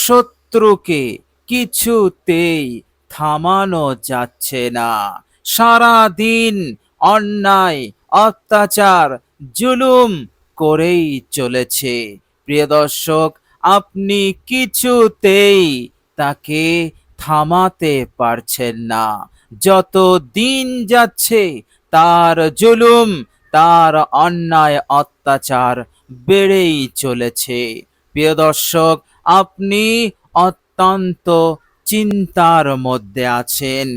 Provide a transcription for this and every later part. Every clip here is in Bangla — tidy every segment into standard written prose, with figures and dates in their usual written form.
শত্রুকে কিছুতেই থামানো যাচ্ছে না। সারাদিন অন্যায়, অত্যাচার, জুলুম করেই চলেছে। প্রিয় দর্শক, আপনি কিছুতেই তাকে থামাতে পারছেন না। যত দিন যাচ্ছে তার জুলুম, তার অন্যায়, অত্যাচার বেড়েই চলেছে। প্রিয় দর্শক, আপনি অত্যন্ত চিন্তার মধ্যে আছেন,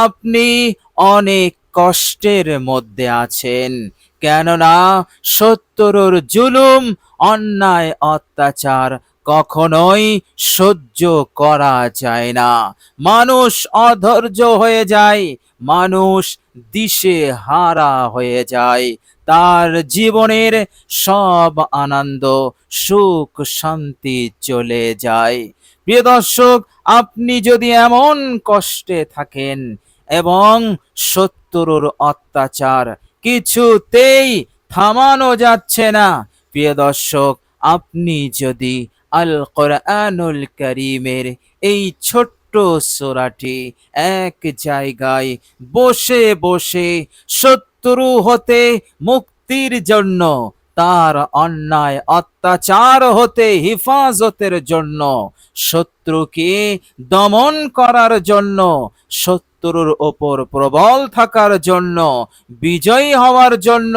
আপনি অনেক কষ্টের মধ্যে আছেন। কেননা শত্রুর জুলুম, অন্যায়, অত্যাচার কখনোই সহ্য করা যায় না। মানুষ অধৈর্য হয়ে যায়, মানুষ দিশেহারা হয়ে যায়, তার জীবনের সব আনন্দ, সুখ, শান্তি চলে যায়। প্রিয় দর্শক, আপনি যদি এমন কষ্টে থাকেন এবং শত্রুর অত্যাচার কিছুতেই থামানো যাচ্ছে না, প্রিয় দর্শক, আপনি যদি আল কোরআনুল কারীমের এই ছোট্ট সূরাটি এক জায়গায় বসে বসে শত্রু হতে মুক্তির জন্য, তার অন্যায় অত্যাচার হতে হিফাজতের জন্য, শত্রুকে দমন করার জন্য, শত্রুর ওপর প্রবল থাকার জন্য, বিজয়ী হওয়ার জন্য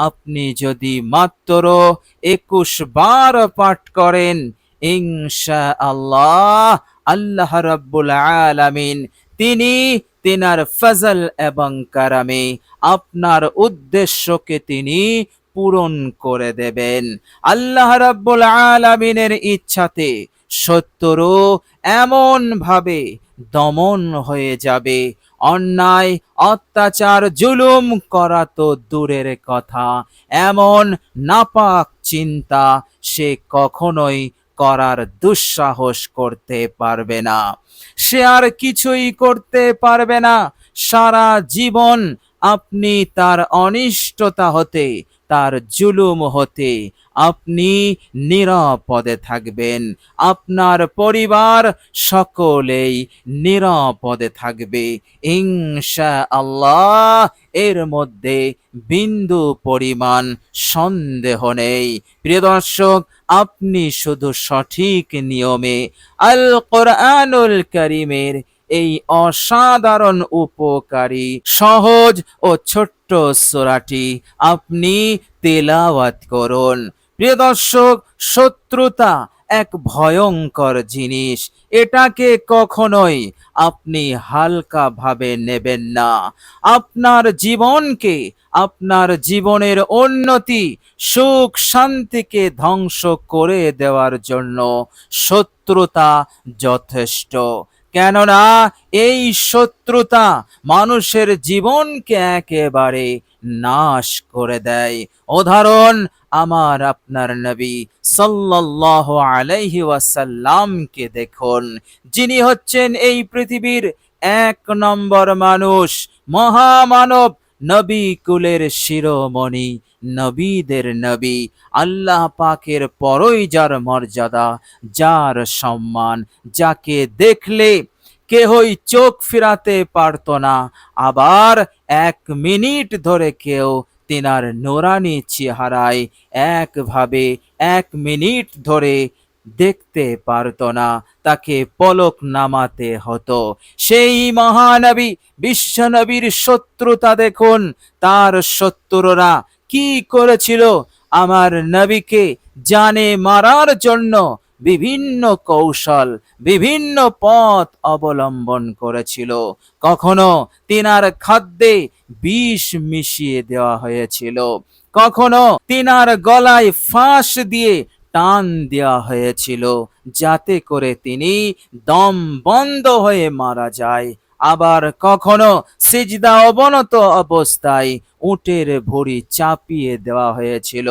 আপনি যদি মাত্র 21 বার পাঠ করেন, ইনশাআল্লাহ আল্লাহ রাব্বুল আলামিন তিনি তিনার ফজল এবং কারামে আপনার উদ্দেশ্যকে তিনি পূরণ করে দেবেন। আল্লাহ রাব্বুল আলামিনের ইচ্ছাতে শত্রু এমন ভাবে দমন হয়ে যাবে, অন্যায়, অত্যাচার, জুলুম করা তো দূরের কথা, এমন নাপাক চিন্তা সে কখনোই করার দুঃসাহস করতে পারবে না। সে আর কিছুই করতে পারবে না। সারা জীবন আপনি তার অনিষ্টতা হতে, তার জুলুম হতে আপনি নিরাপদে থাকবেন, আপনার পরিবার সকলেই নিরাপদে থাকবে ইনশাআল্লাহ। এর মধ্যে বিন্দু পরিমাণ সন্দেহ নেই। প্রিয় দর্শক, আপনি শুধু সঠিক নিয়মে আল কোরআনুল কারীমের এই অসাধারণ, উপকারী, সহজ ও ছোট্ট সূরাটি আপনি তেলাওয়াত করুন। প্রিয় দর্শক, শত্রুতা এক ভয়ঙ্কর জিনিস, এটাকে কখনোই আপনি হালকা ভাবে নেবেন না। আপনার জীবনকে, আপনার জীবনের উন্নতি, সুখ, শান্তিকে ধ্বংস করে দেওয়ার জন্য শত্রুতা যথেষ্ট। কেননা এই শত্রুতা মানুষের জীবনকে একেবারে নাশ করে দেয়। উদাহরণ, আমার আপনার নবী সাল্লাল্লাহু আলাইহি ওয়াসাল্লামকে দেখুন, যিনি হচ্ছেন এই পৃথিবীর 1 নম্বর মানুষ, মহামানব, নবী কুলের শিরোমণি, নবীদের নবী, আল্লাহ পাকের পরই যার মর্যাদা, যার সম্মান, যাকে দেখলে কেহই চোখ ফিরাতে পারত না, আবার 1 মিনিট ধরে কেউ তিনার নুরানি চেহারায় একভাবে 1 মিনিট ধরে দেখতে পারত না, তাকে পলক নামাতে হতো। সেই মহানবী, বিশ্বনবীর শত্রুতা দেখুন, তার শত্রুরা কি করেছিল? আমার নবীকে জানে মারার জন্য বিভিন্ন কৌশল, বিভিন্ন পথ অবলম্বন করেছিল। কখনো তিনার খাদ্যে বিষ মিশিয়ে দেওয়া হয়েছিল, কখনো তিনার গলায় ফাঁস দিয়ে টান দেওয়া হয়েছিল, যাতে করে তিনি দম বন্ধ হয়ে মারা যায়। আবার কখনো সিজদা অবনত অবস্থায় উটের ভুঁড়ি চাপিয়ে দেওয়া হয়েছিল।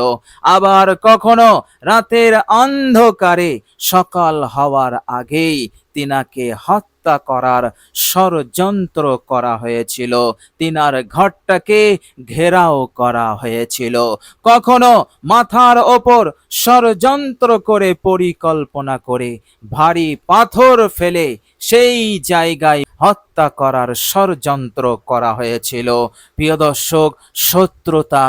আবার কখনো রাতের অন্ধকারে সকাল হওয়ার আগেই তিনাকে হত্যা করার ষড়যন্ত্র করা হয়েছিল, তিনার ঘরটাকে ঘেরাও করা হয়েছিল। কখনো মাথার ওপর ষড়যন্ত্র করে পরিকল্পনা করে ভারী পাথর ফেলে সেই জায়গায় হত্যা করার ষড়যন্ত্র করা হয়েছিল। প্রিয় দর্শক, শত্রুতা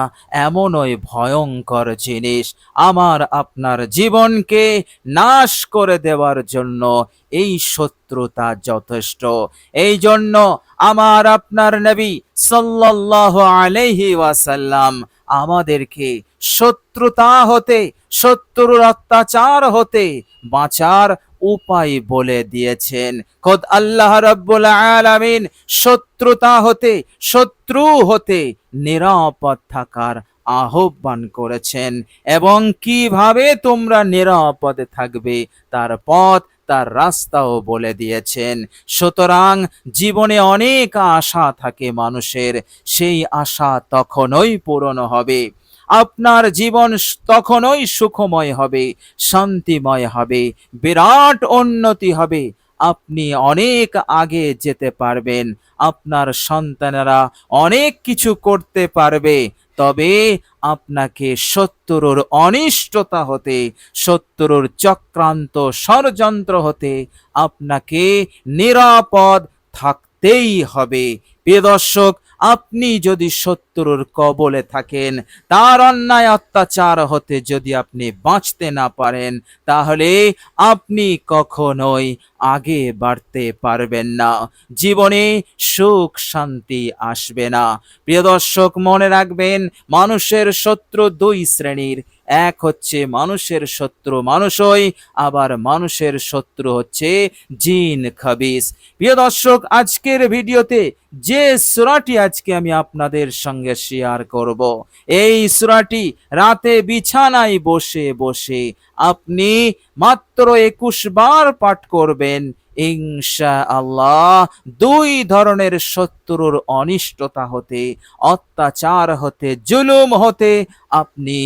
এমনই ভয়ঙ্কর জিনিস, আমার আপনার জীবনকে নাশ করে দেওয়ার জন্য এই শত্রুতা যথেষ্ট। এই জন্য আমার আপনার নবী সাল্লাল্লাহু আলাইহি ওয়াসাল্লাম আমাদেরকে শত্রুতা হতে, শত্রুর অত্যাচার হতে বাঁচার উপায় বলে দিয়েছেন। খোদ আল্লাহ রাব্বুল আলামিন শত্রুতা হতে, শত্রু হতে নিরাপদ থাকার আহ্বান করেছেন এবং কিভাবে তোমরা নিরাপদ থাকবে তার পথ, তার রাস্তাও বলে দিয়েছেন। সুতরাং জীবনে অনেক আশা থাকে মানুষের, সেই আশা তখনই পূরণ হবে, আপনার জীবন তখনই সুখময় হবে, শান্তিময় হবে, বিরাট উন্নতি হবে, আপনি অনেক আগে যেতে পারবেন, আপনার সন্তানেরা অনেক কিছু করতে পারবে। তবে আপনাকে শত্রুর অনিষ্টতা হতে, শত্রুর চক্রান্ত ষড়যন্ত্র হতে আপনাকে নিরাপদ থাকতেই হবে। প্রিয় দর্শক, আপনি যদি শত্রুর কবলে থাকেন, তার অন্যায় অত্যাচার হতে যদি আপনি বাঁচতে না পারেন, তাহলে আপনি কখনোই আগে বাড়তে পারবেন না, জীবনে সুখ শান্তি আসবে না। প্রিয় দর্শক, মনে রাখবেন, মানুষের শত্রু দুই শ্রেণীর। এক হচ্ছে মানুষের শত্রু মানুষই, আবার মানুষের শত্রু হচ্ছে জিন খাবিস। প্রিয় দর্শক, আজকের ভিডিওতে যে সূরাটি আজকে আমি আপনাদের সঙ্গে শেয়ার করব, এই সূরাটি রাতে বিছানায় বসে বসে আপনি মাত্র 21 বার পাঠ করবেন। ইনশাআল্লাহ দুই ধরনের শত্রুর অনিষ্টতা হতে, অত্যাচার হতে, জুলুম হতে আপনি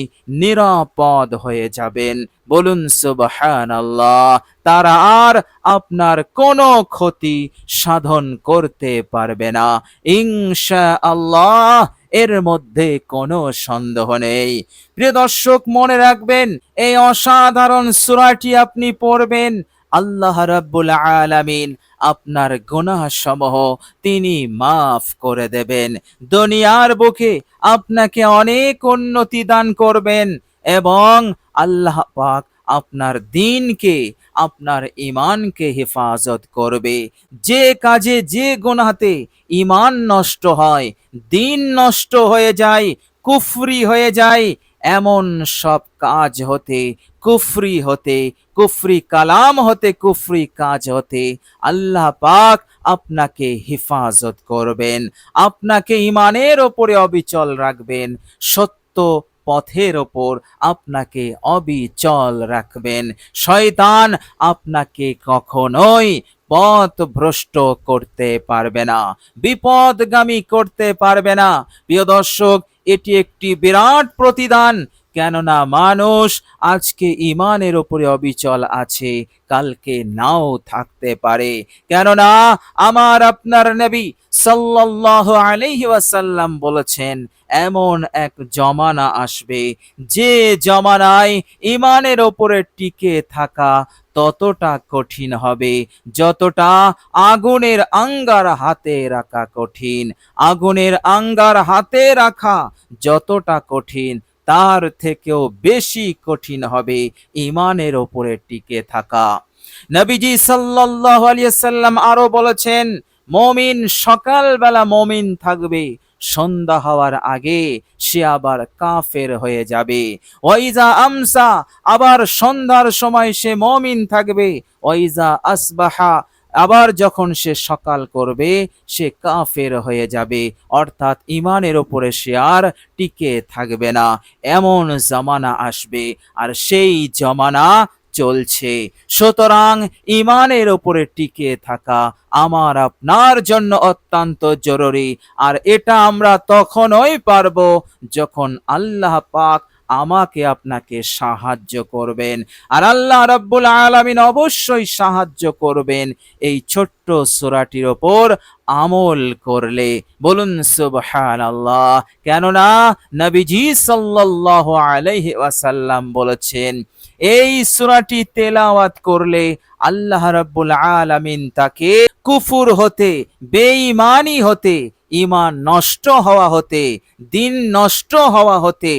নিরাপদ হয়ে যাবেন। বলুন সুবহানাল্লাহ। তারা আর আপনার কোনো ক্ষতি সাধন করতে পারবে না ইনশাআল্লাহ, এর মধ্যে কোনো সন্দেহ নেই। প্রিয় দর্শক, মনে রাখবেন, এই অসাধারণ সূরাটি আপনি পড়বেন, আল্লাহ রাব্বুল আলামিন আপনার গুনাহ সমূহ তিনি মাফ করে দেবেন, দুনিয়ার বুকে আপনাকে অনেক উন্নতি দান করবেন এবং আল্লাহ পাক আপনার দ্বীনকে, আপনার ঈমানকে হেফাজত করবে। যে কাজে, যে গুনাহতে ঈমান নষ্ট হয়, দ্বীন নষ্ট হয়ে যায়, কুফরি হয়ে যায়, এমন সব কাজ হতে, কুফরি হতে, কুফরি কালাম হতে, কুফরি কাজ হতে আল্লাহ পাক আপনাকে হেফাজত করবেন, আপনাকে ঈমানের ওপরে অবিচল রাখবেন, সত্য পথের ওপর আপনাকে অবিচল রাখবেন। শয়তান আপনাকে কখনোই পথ ভ্রষ্ট করতে পারবে না, বিপদগামী করতে পারবে না। প্রিয় দর্শক, এটি একটি বিরাট প্রতিদান, কেননা মানুষ আজকে ঈমানের উপরে অবিচল আছে, কালকে নাও থাকতে পারে। কেননা আমার আপনার নবী সাল্লাল্লাহু আলাইহি ওয়াসাল্লাম বলেছেন, এমন এক জমানা আসবে, যে জমানায় ঈমানের উপরে টিকে থাকা ততটা কঠিন হবে যতটা আগুনের আঙ্গার হাতে রাখা কঠিন। আগুনের আঙ্গার হাতে রাখা যতটা কঠিন, তার থেকেও বেশি কঠিন হবে ঈমানের ওপরে টিকে থাকা। নবীজি সাল্লাল্লাহু আলাইহি সাল্লাম আরো বলেছেন, মুমিন সকালবেলা মুমিন থাকবে, সন্ধ্যা হওয়ার আগে সে আবার কাফের হয়ে যাবে। ওয়াইজা আমসা, আবার সন্ধ্যার সময় সে মুমিন থাকবে। ওয়াইজা আসবাহা, আবার যখন সে সকাল করবে সে কাফের হয়ে যাবে, অর্থাৎ ঈমানের ওপরে সে আর টিকে থাকবে না। এমন জামানা আসবে, আর সেই জামানা চলছে। সুতরাং ঈমানের উপরে টিকে থাকা আমার আপনার জন্য অত্যন্ত জরুরি। আর এটা আমরা তখনই পারবো যখন আল্লাহ পাক আমাকে আপনাকে সাহায্য করবেন। আর আল্লাহ রাব্বুল আলামিন অবশ্যই সাহায্য করবেন এই ছোট্ট সূরাটির ওপর আমল করলে। বলুন সুবহানাল্লাহ। কেননা নবীজি সাল্লাল্লাহু আলাইহি ওয়াসাল্লাম বলেছেন, এই সূরাটি তেলাওয়াত করলে আল্লাহ রাব্বুল আলামিন তাকে কুফর হতে, বেঈমানি হতে, ঈমান নষ্ট হওয়া হতে, দিন নষ্ট হওয়া হতে,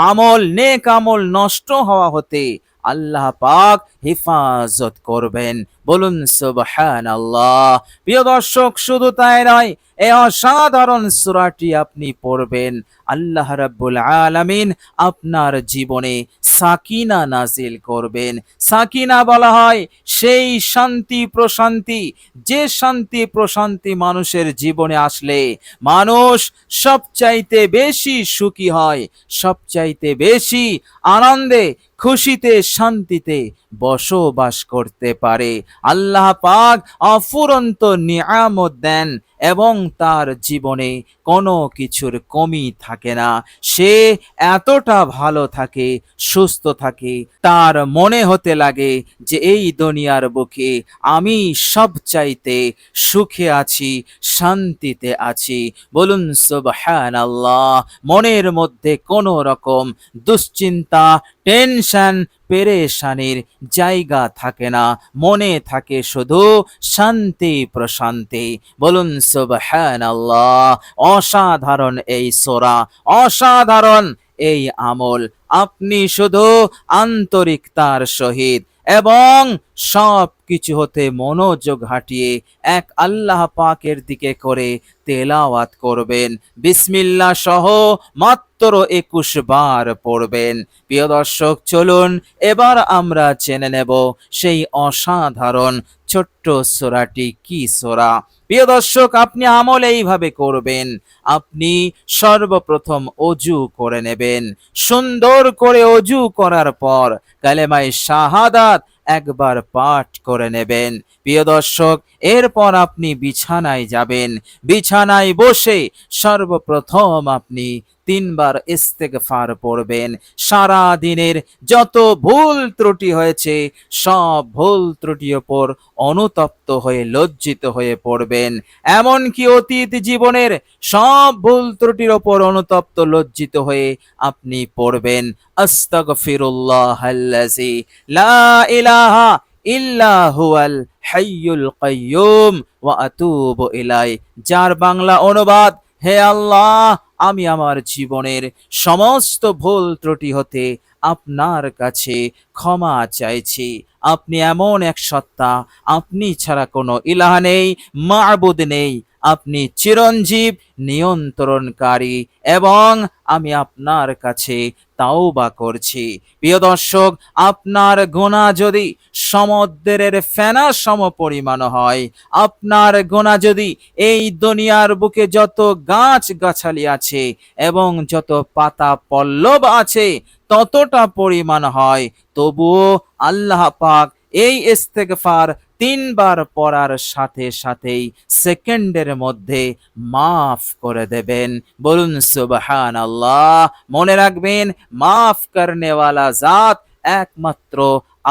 আমল নেক আমল নষ্ট হওয়া হতে আল্লাহ পাক হেফাজত করবেন। বলুন সুবহানাল্লাহ। প্রিয় দর্শক, শুধু তাই নয়, এই অসাধারণ সূরাটি আপনি পড়বেন, আল্লাহ রাব্বুল আলামিন আপনার জীবনে সাকিনা নাজিল করবেন। সাকিনা বলা হয় সেই শান্তি প্রশান্তি, যে শান্তি প্রশান্তি মানুষের জীবনে আসলে মানুষ সবচাইতে বেশি সুখী হয়, সবচাইতে বেশি আনন্দে, খুশিতে, শান্তিতে বসবাস করতে পারে। আল্লাহ পাক অফুরন্ত নিয়ামত দেন এবং তার জীবনে কোনো কিছুর কমি থাকে না। সে এতটা ভালো থাকে, সুস্থ থাকে, তার মনে হতে লাগে যে এই দুনিয়ার বুকে আমি সবচাইতে সুখে আছি, শান্তিতে আছি। বলুন সুবহানাল্লাহ। মনের মধ্যে কোনো রকম দুশ্চিন্তা, টেনশন, পেরেশানির জায়গা থাকে না। মনে থাকে শুধু শান্তি প্রশান্তি। বলুন সুবহানাল্লাহ। অসাধারণ এই সূরা, অসাধারণ এই আমল আপনি শুধু আন্তরিকতার সহিত এবং সব কিছু হতে মনোযোগ হাটিয়ে এক আল্লাহ পাকের দিকে করে তেলাওয়াত করবেন। বিসমিল্লাহ সহ মাত্র 21 বার পড়বেন। প্রিয় দর্শক, চলুন এবার আমরা জেনে নেব সেই অসাধারণ ছোট্ট সূরাটি কি সূরা। প্রিয় দর্শক, আপনি আমল এইভাবে করবেন। আপনি সর্বপ্রথম অজু করে নেবেন। সুন্দর করে অজু করার পর কালেমায়ে শাহাদাত একবার পাঠ করে নেবেন। প্রিয় দর্শক, এরপর আপনি বিছানায় যাবেন। বিছানায় বসে সর্বপ্রথম আপনি 3 বার ইস্তেগফার পড়বেন। সারা দিনের যত ভুল ত্রুটি হয়েছে সব ভুল ত্রুটির ওপর অনুতপ্ত হয়ে লজ্জিত হয়ে পড়বেন। এমনকি অতীত জীবনের সব ভুল ত্রুটির ওপর অনুতপ্ত লজ্জিত হয়ে আপনি পড়বেন, আস্তাগফিরুল্লাহাল্লাযী লা ইলাহা ইল্লা হুয়াল হাইয়ুল কাইয়্যুম ওয়া আতুবু ইলাই। যার বাংলা অনুবাদ, হে আল্লাহ, আমি আমার জীবনের সমস্ত ভুল ত্রুটি হতে আপনার কাছে ক্ষমা চাইছি। আপনি এমন এক সত্তা, আপনি ছাড়া কোনো ইলাহ নেই, মা'বুদ নেই। আপনি চিরঞ্জীব, নিয়ন্ত্রণকারী, এবং আমি আপনার কাছে তাওবা করছি। প্রিয় দর্শক, আপনার গুনাহ যদি সমুদ্রের ফেনা সম পরিমাণ হয়, আপনার গুনাহ যদি এই দুনিয়ার বুকে যত গাছ গাছালি আছে এবং যত পাতা পল্লব আছে ততটা পরিমাণ হয়, তবুও আল্লাহ পাক এই ইস্তেগফার 3 বার পড়ার সাথে সাথেই সেকেন্ডের মধ্যে মাফ করে দেবেন। বলুন সুবহানাল্লাহ। মনে রাখবেন, মাফ করনেওয়ালা জাত একমাত্র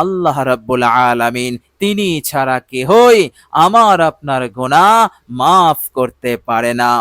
আল্লাহ রাব্বুল আলামিন। তিনি ছাড়া কেহই আমার আপনার গুনাহ মাফ করতে পারে না।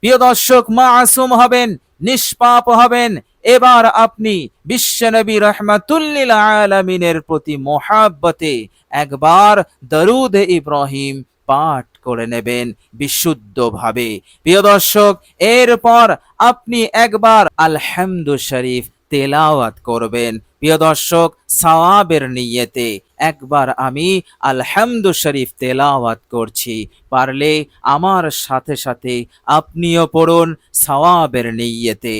প্রিয় দর্শক, মাসুম হবেন, নিষ্পাপ হবেন। এবার আপনি বিশ্বনবী রাহমাতুল লিল আলামিনের প্রতি মোহাব্বতে একবার দরুদ ইব্রাহিম পাঠ করে নেবেন বিশুদ্ধভাবে। প্রিয় দর্শক, এরপর আপনি একবার আলহামদু শরীফ তেলাওয়াত করবেন। প্রিয় দর্শক, সওয়াবের নিয়তে একবার আমি আলহামদু শরীফ তেলাওয়াত করছি, পারলে আমার সাথে সাথে আপনিও পড়ুন সওয়াবের নিয়তে।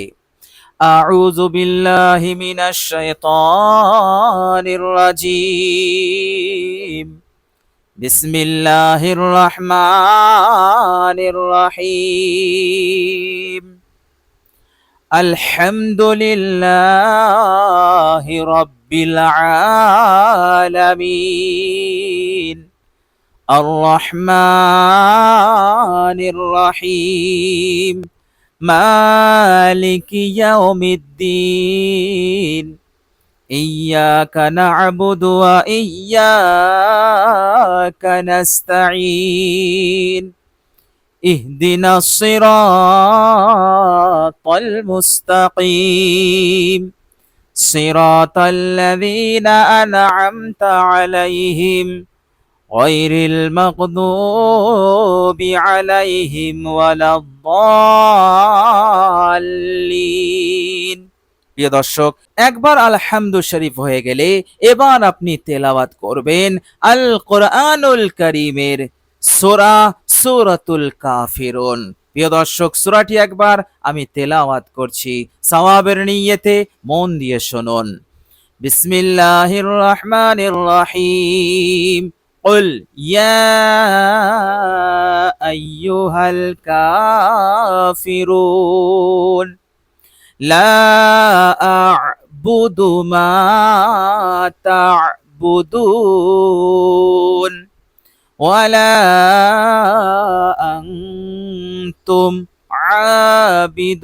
আউযু বিল্লাহি মিনাশ শাইতানির রাজীম। বিসমিল্লাহির রহমানির রহিম। আলহামদুলিল্লাহি রাব্বিল আলামিন আর রহমানির রহিম মালিকি ইয়াউমিদ্দিন ইয়্যাকা না'বুদু ওয়া ইয়্যাকা নাস্তাঈন ইহদিনাস সিরাতাল মুস্তাকিম সিরাতাল লাযীনা আন'আমতা আলাইহিম গায়রিল মাগদুবি আলাইহিম ওয়ালাদ-দাল্লিন। প্রিয় দর্শক, একবার আলহামদু শরীফ হয়ে গেলে এবার আপনি তেলাওয়াত করবেন আল কোরআনুল কারীমের সূরা সূরাতুল কাফিরুন। প্রিয় দর্শক, সূরাটি একবার আমি তেলাওয়াত করছি সওয়াবের নিয়তে, মন দিয়ে শুনুন। বিসমিল্লাহির রহমানির রহিম কুল ইয়া আইয়ুহাল কাফিরুন লা আ'বুদু মা তা'বুদুন ওয়ালা আনতুম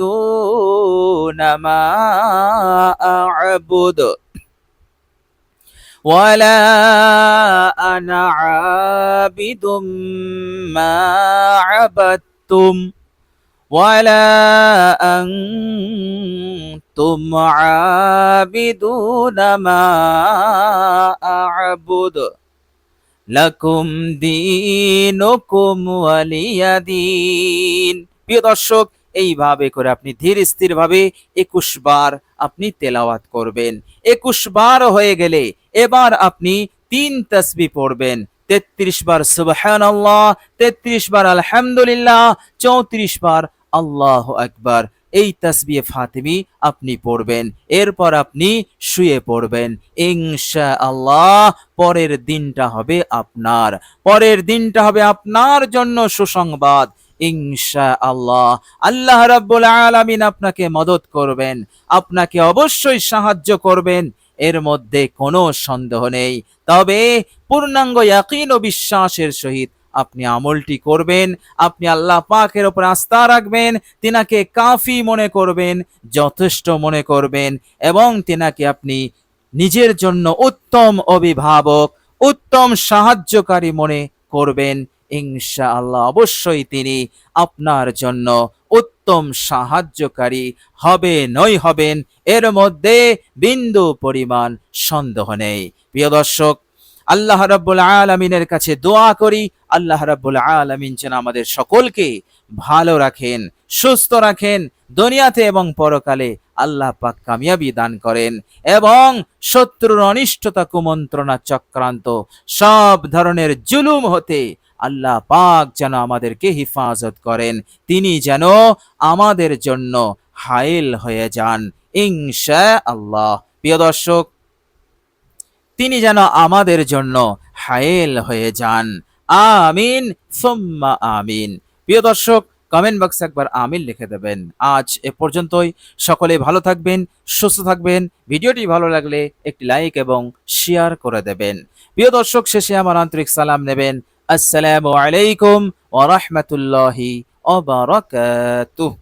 আবিদুনা মা আ'বুদু ওয়ালা আনা আবিদুম মা আবাদতুম ওয়ালা আনতুম আবিদুনা মা আ'বুদু লাকুম দীনুকুম ওয়ালিয়া দীন। প্রিয় দর্শক, এইভাবে করে আপনি ধীর স্থির ভাবে 21 বার আপনি তেলাওয়াত করবেন। 21 বার হয়ে গেলে এবার আপনি 3 তাসবিহ পড়বেন। 33 বার সুবহানাল্লাহ, 33 বার আলহামদুলিল্লাহ, 34 বার আল্লাহু আকবার। এই তাসবিহ ফাতিমি আপনি পড়বেন। এরপর আপনি শুয়ে পড়বেন। ইনশাআল্লাহ পরের দিনটা হবে আপনার, পরের দিনটা হবে আপনার জন্য সুসংবাদ। ইনশাআল্লাহ আল্লাহ রাব্বুল আলামিন আপনাকে মদদ করবেন, আপনাকে অবশ্যই সাহায্য করবেন, এর মধ্যে কোনো সন্দেহ নেই। তবে পূর্ণাঙ্গ ইয়াকিন ও বিশ্বাসের সহিত আপনি আমলটি করবেন। আপনি আল্লাহ পাকের উপর আস্থা রাখবেন, তিনাকে কাফি মনে করবেন, যথেষ্ট মনে করবেন, এবং তিনাকে আপনি নিজের জন্য উত্তম অভিভাবক, উত্তম সাহায্যকারী মনে করবেন। ইনশাআল্লাহ অবশ্যই তিনি আপনার জন্য উত্তম সাহায্যকারী হবেন, এর মধ্যে বিন্দু পরিমাণ সন্দেহ নেই। প্রিয় দর্শক, আল্লাহ রাব্বুল আলামিনের কাছে দোয়া করি, আল্লাহ রাব্বুল আলামিন যেন আমাদের সকলকে ভালো রাখেন, সুস্থ রাখেন, দুনিয়াতে এবং পরকালে আল্লাহ পাক কামিয়াবি দান করেন, এবং শত্রুর অনিষ্টতা, কুমন্ত্রণা, চক্রান্ত, সব ধরনের জুলুম হতে আল্লাহ পাক যেন আমাদেরকে হিফাজত করেন, তিনি যেন আমাদের জন্য হায়েল হয়ে যান ইনশাআল্লাহ। প্রিয় দর্শক, তিনি যেন আমাদের জন্য হায়েল হয়ে যান। আমিন সুম্মা আমিন। প্রিয় দর্শক, কমেন্ট বক্সে একবার আমিন লিখে দেবেন। আজ এ পর্যন্তই। সকলে ভালো থাকবেন, সুস্থ থাকবেন। ভিডিওটি ভালো লাগলে একটি লাইক এবং শেয়ার করে দেবেন। প্রিয় দর্শক, শেষে আমার আন্তরিক সালাম নেবেন। আসসালামু আলাইকুম ওয়া রাহমাতুল্লাহি ওয়া বারাকাতুহু।